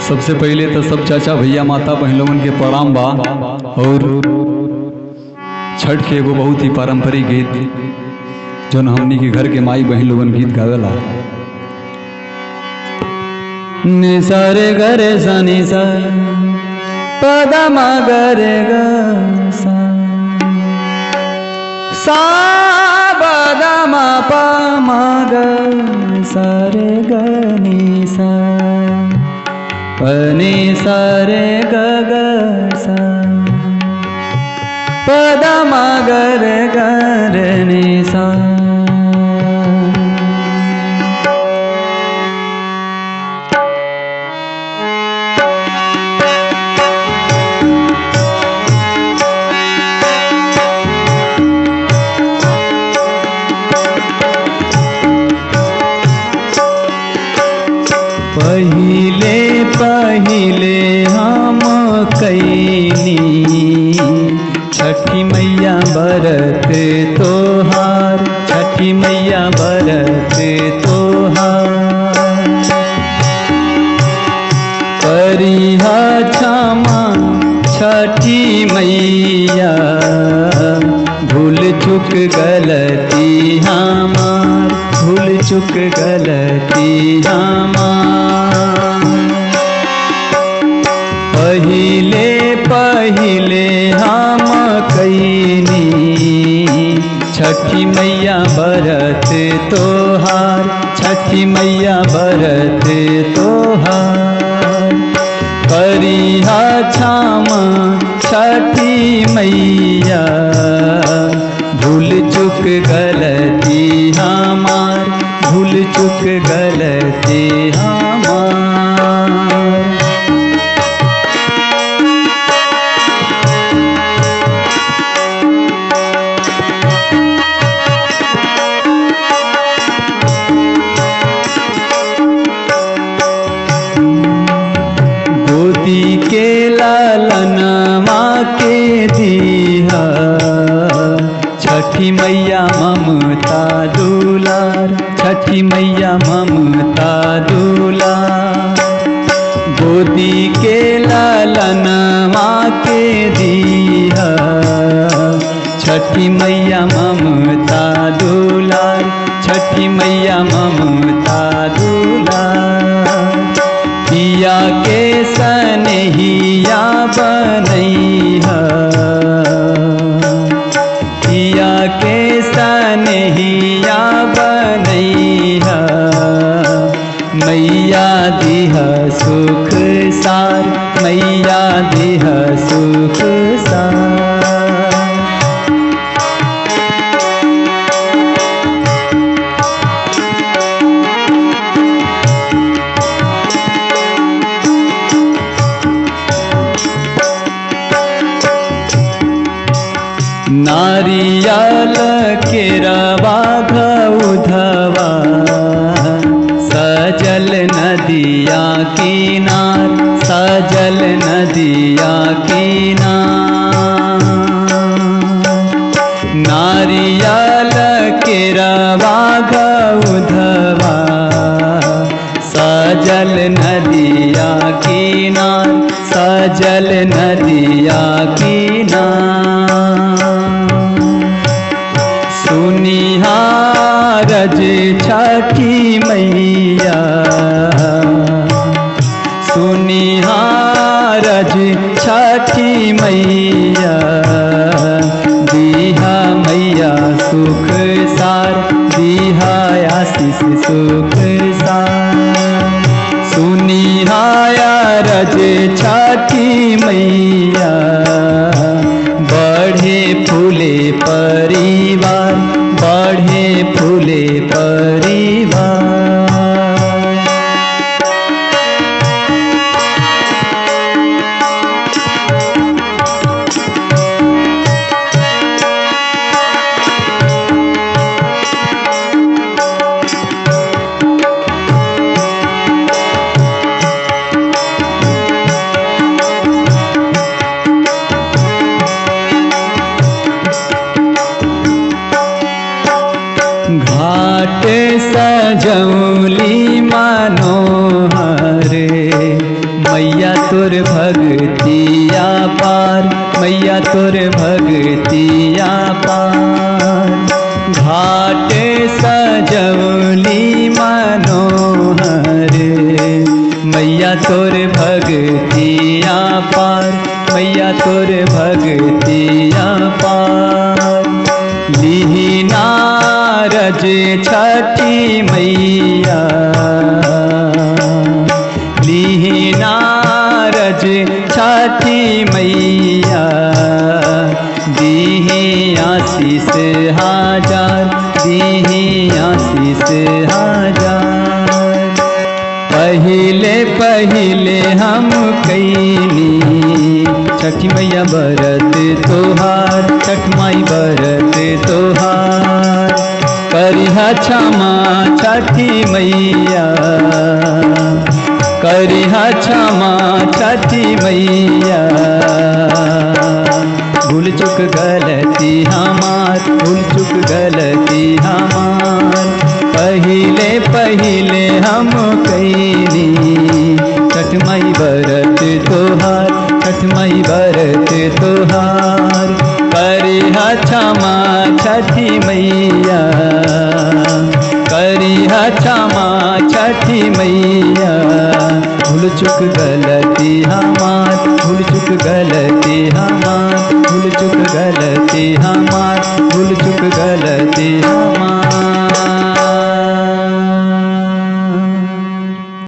सबसे पहले तो सब चाचा भैया माता बहन लोगन के प्रणाम बा। और छठ के एगो बहुत ही पारंपरिक गीत जो हमनी के घर के माई बहन लोगन गीत गावेला। नि सा रे ग रे सा नि सा प द म ग रे ग सा सा ब द म प म ग सा रे ग नि सा प नि सा रे ग ग सा प द म ग रे नि सा। पहिले पहिले हम कैनी छठी मैया बरत तोहार, छठी मैया बरत तोहार। करिहा क्षमा छठी मैया भूल चुक गलती हमार, भूल चुक गलती हमार। पहिले पहिले हम कैनी छठी मैया बरत तोहार, छठी मैया बरत तोहार। करिहा क्षमा छठी मैया भूल चुक गलती हमार, भूल चुक गलती हमार। गोदी के लालनवा के दीहा छठी मैया ममता दुलार, छठी मैया ममता दुलार। गोदी के लालनवा के दीहा छठी मैया ममता दुलार, छठी मैया ममता दुलार। पिया के सनहिया बनैहा, पिया के सनहिया बनैहा। मैया दिहा सुख सार, मैया दिहा सुख सार। नारियल के रवा घउधवा सजल नदिया किनार, सजल नदिया किनार। नारियल के रवा घउधवा सजल नदिया किनार, सजल नदिया किनार। सुनिहारज छठी मैया, सुनिहारज छठी मैया। दीहा मैया सुख सार, दीहा आशीष सुख सार। सुनिहारज छठी मैया तोर भगतिया पार, मैया तोर भगतिया पार। घाट सजवली मनोहर, मैया तोर भगतिया पार, मैया तोर भगतिया पार। लिहि नारज छठी मैया, लिहि नारज छठी मैया। दीहि आशीष हजार, दीहि आशीष हजार। पहिले पहिले हम कैनी छठी मैया बरत तोहार, छठ माई बरत तोहार। करिहा क्षमा छठी मैया, करिहा क्षमा छठी मैया। भूल चुक गलती हमार, भूल चुक गलती हमार। पहिले पहिले हम कैनी छठ माई बरत तोहार, छठ माई बरत तोहार। करिहा क्षमा छठी मैया, करिहा क्षमा छठी मैया। भूल चुक गलती हमार, भूल चुक गलती हमार, भूल चुक गलती हमार, भूल चुक गलती हमार।